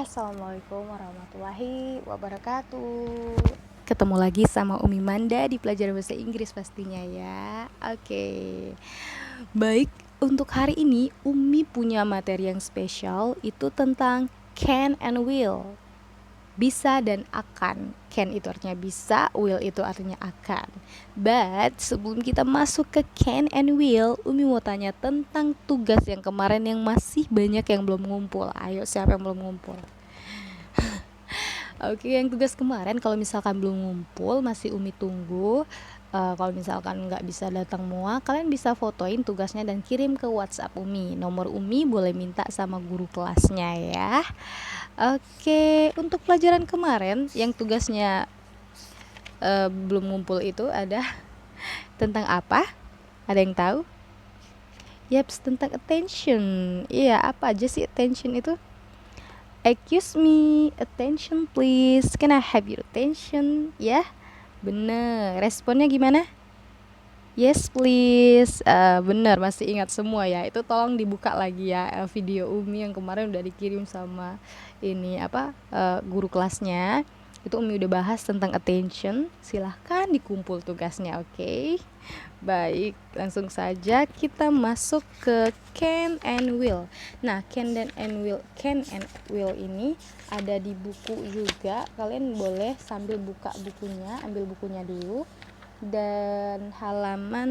Assalamualaikum warahmatullahi wabarakatuh. Ketemu lagi sama Umi Manda di pelajaran bahasa Inggris pastinya ya. Oke. Baik, untuk hari ini Umi punya materi yang spesial, itu tentang can and will. Bisa dan akan. Can itu artinya bisa, will itu artinya akan. But sebelum kita masuk ke can and will, Umi mau tanya tentang tugas yang kemarin yang masih banyak yang belum ngumpul. Ayo, siapa yang belum ngumpul? Oke, yang tugas kemarin kalau misalkan belum ngumpul, masih Umi tunggu. Kalau misalkan nggak bisa datang semua, kalian bisa fotoin tugasnya dan kirim ke WhatsApp Umi. Nomor Umi boleh minta sama guru kelasnya ya. Oke, untuk pelajaran kemarin yang tugasnya belum ngumpul itu ada tentang apa? Ada yang tahu? Yaps, tentang attention. Iya, apa aja sih attention itu? Excuse me, attention please. Can I have your attention? Ya, bener. Responnya gimana? Yes please. Bener, masih ingat semua ya. Itu tolong dibuka lagi ya video Umi yang kemarin udah dikirim sama ini guru kelasnya. Itu Umi udah bahas tentang attention. Silahkan dikumpul tugasnya, oke? Baik, langsung saja kita masuk ke can and will. Nah, can and will ini ada di buku juga. Kalian boleh sambil buka bukunya, ambil bukunya dulu. Dan halaman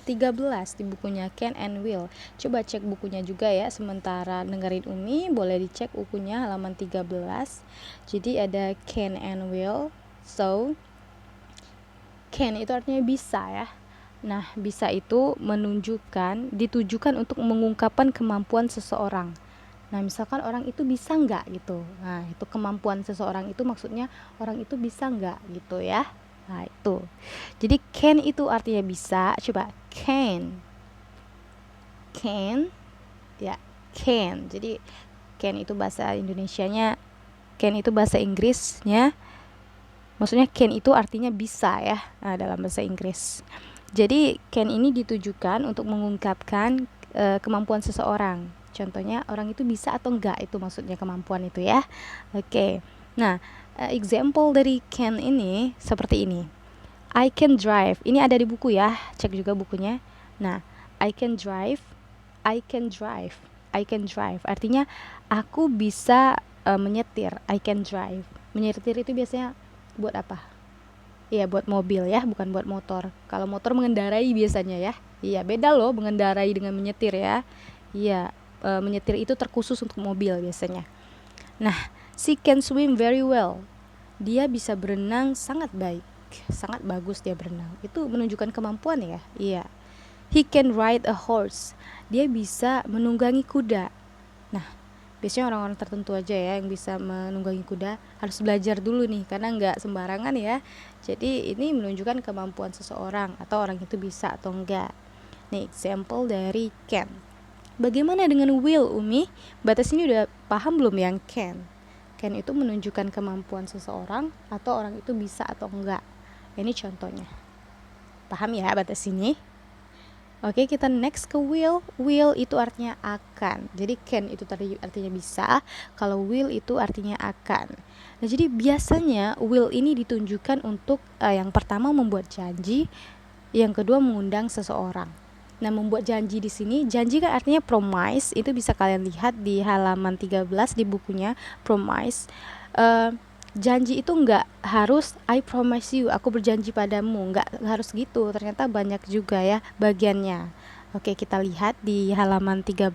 13 di bukunya can and will. Coba cek bukunya juga ya, sementara dengerin Umi, boleh dicek bukunya halaman 13. Jadi ada can and will. So, can itu artinya bisa ya. Nah, bisa itu ditujukan untuk mengungkapkan kemampuan seseorang. Nah, misalkan orang itu bisa nggak gitu. Nah, itu kemampuan seseorang itu maksudnya orang itu bisa nggak gitu ya. Nah, itu. Jadi can itu artinya bisa. Coba can. Can ya, can. Jadi can itu bahasa Indonesianya, can itu bahasa Inggrisnya. Maksudnya can itu artinya bisa ya, dalam bahasa Inggris. Jadi can ini ditujukan untuk mengungkapkan kemampuan seseorang. Contohnya orang itu bisa atau enggak, itu maksudnya kemampuan itu ya. Oke. Nah, example dari can ini seperti ini. I can drive. Ini ada di buku ya. Cek juga bukunya. Nah, I can drive. I can drive. I can drive. Artinya aku bisa menyetir. I can drive. Menyetir itu biasanya buat apa? Iya, buat mobil ya, bukan buat motor. Kalau motor mengendarai biasanya ya. Iya, beda loh mengendarai dengan menyetir ya. Iya, menyetir itu terkhusus untuk mobil biasanya. Nah, she can swim very well. Dia bisa berenang sangat baik. Sangat bagus dia berenang. Itu menunjukkan kemampuan ya. Iya. He can ride a horse. Dia bisa menunggangi kuda. Nah, biasanya orang-orang tertentu aja ya yang bisa menunggangi kuda. Harus belajar dulu nih, karena nggak sembarangan ya. Jadi ini menunjukkan kemampuan seseorang atau orang itu bisa atau enggak. Nih example dari can. Bagaimana dengan will, Umi? Batas ini udah paham belum yang can? Can itu menunjukkan kemampuan seseorang atau orang itu bisa atau enggak. Ini contohnya. Paham ya batas ini? Oke, kita next ke will. Will itu artinya akan. Jadi can itu tadi artinya bisa, kalau will itu artinya akan. Nah, jadi biasanya will ini ditunjukkan untuk yang pertama membuat janji, yang kedua mengundang seseorang. Nah, membuat janji di sini, janji kan artinya promise. Itu bisa kalian lihat di halaman 13 di bukunya promise. Janji itu nggak harus I promise you, aku berjanji padamu, nggak harus gitu. Ternyata banyak juga ya bagiannya. Oke, kita lihat di halaman 13.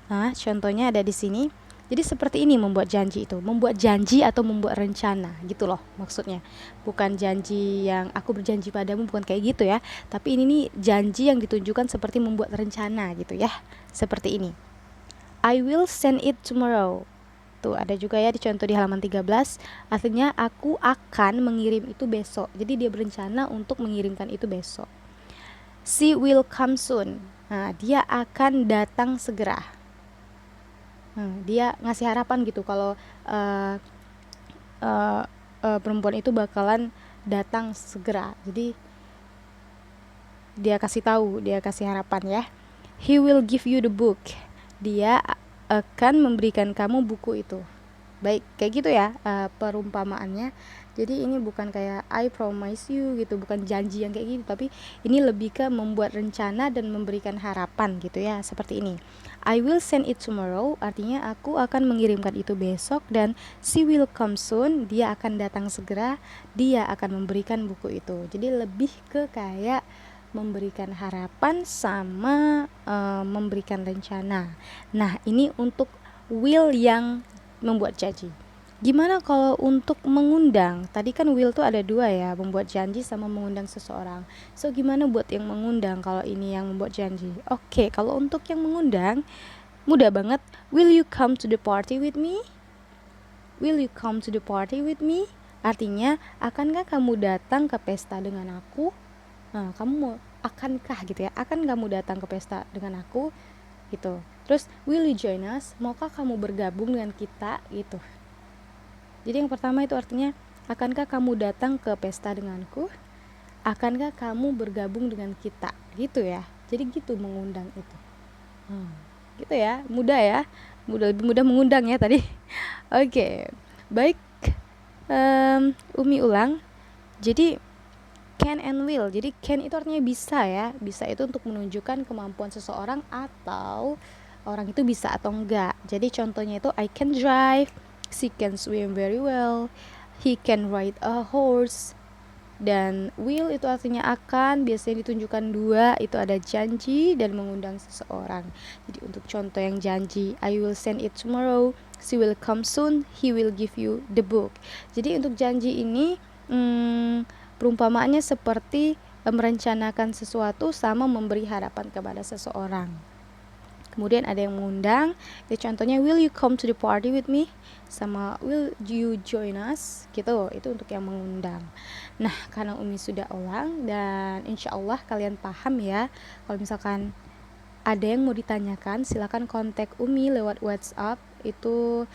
Nah, contohnya ada di sini. Jadi seperti ini membuat janji itu, membuat janji atau membuat rencana gitu loh maksudnya. Bukan janji yang aku berjanji padamu, bukan kayak gitu ya. Tapi ini nih janji yang ditunjukkan seperti membuat rencana gitu ya. Seperti ini. I will send it tomorrow. Tuh ada juga ya dicontoh di halaman 13. Artinya aku akan mengirim itu besok. Jadi dia berencana untuk mengirimkan itu besok. She will come soon. Nah, dia akan datang segera. Dia ngasih harapan gitu kalau perempuan itu bakalan datang segera. Jadi dia kasih tahu, dia kasih harapan ya. He will give you the book. Dia akan memberikan kamu buku itu. Baik, kayak gitu ya perumpamaannya. Jadi ini bukan kayak I promise you gitu, bukan janji yang kayak gitu, tapi ini lebih ke membuat rencana dan memberikan harapan gitu ya, seperti ini. I will send it tomorrow, artinya aku akan mengirimkan itu besok, dan she will come soon, dia akan datang segera, dia akan memberikan buku itu. Jadi lebih ke kayak memberikan harapan sama memberikan rencana. Nah, ini untuk will yang membuat janji. Gimana kalau untuk mengundang? Tadi kan will tuh ada dua ya, membuat janji sama mengundang seseorang. So gimana buat yang mengundang kalau ini yang membuat janji? Oke, kalau untuk yang mengundang mudah banget. Will you come to the party with me? Will you come to the party with me? Artinya, akankah kamu datang ke pesta dengan aku? Nah, kamu mau akankah gitu ya? Akan kamu datang ke pesta dengan aku? Gitu. Terus, will you join us? Maukah kamu bergabung dengan kita? Gitu. Jadi yang pertama itu artinya, akankah kamu datang ke pesta denganku? Akankah kamu bergabung dengan kita? Gitu ya. Jadi gitu mengundang itu. Gitu ya, mudah ya. Lebih mudah mengundang ya tadi. Oke. Baik. Umi ulang. Jadi can and will. Jadi can itu artinya bisa ya. Bisa itu untuk menunjukkan kemampuan seseorang atau orang itu bisa atau enggak. Jadi contohnya itu I can drive, she can swim very well, he can ride a horse. Dan will itu artinya akan, biasanya ditunjukkan dua, itu ada janji dan mengundang seseorang. Jadi untuk contoh yang janji, I will send it tomorrow, she will come soon, he will give you the book. Jadi untuk janji ini perumpamaannya seperti merencanakan sesuatu sama memberi harapan kepada seseorang. Kemudian ada yang mengundang, ya contohnya will you come to the party with me, sama will you join us, gitu. Itu untuk yang mengundang. Nah, karena Umi sudah ulang dan insya Allah kalian paham ya. Kalau misalkan ada yang mau ditanyakan, silakan kontak Umi lewat WhatsApp. Itu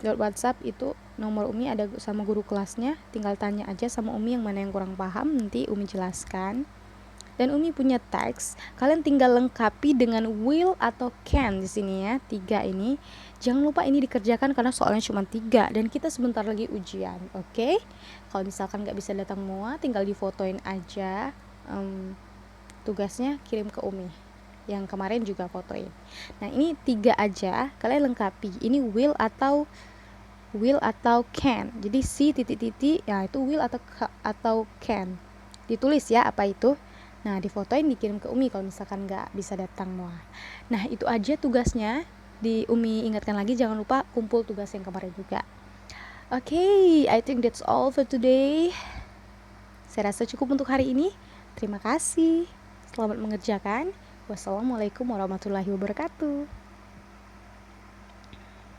lewat WhatsApp itu nomor Umi ada sama guru kelasnya. Tinggal tanya aja sama Umi yang mana yang kurang paham, nanti Umi jelaskan. Dan Umi punya teks, kalian tinggal lengkapi dengan will atau can di sini ya, 3 ini. Jangan lupa ini dikerjakan karena soalnya cuma 3 dan kita sebentar lagi ujian, oke? Kalau misalkan nggak bisa datang semua, tinggal difotoin aja tugasnya, kirim ke Umi. Yang kemarin juga fotoin. Nah ini 3 aja, kalian lengkapi. Ini will atau can. Jadi si titik-titik, ya itu will atau can. Ditulis ya apa itu. Nah, difotoin dikirim ke Umi kalau misalkan nggak bisa datang semua. Nah, itu aja tugasnya. Di Umi ingatkan lagi, jangan lupa kumpul tugas yang kemarin juga. Okay, I think that's all for today. Saya rasa cukup untuk hari ini. Terima kasih. Selamat mengerjakan. Wassalamualaikum warahmatullahi wabarakatuh.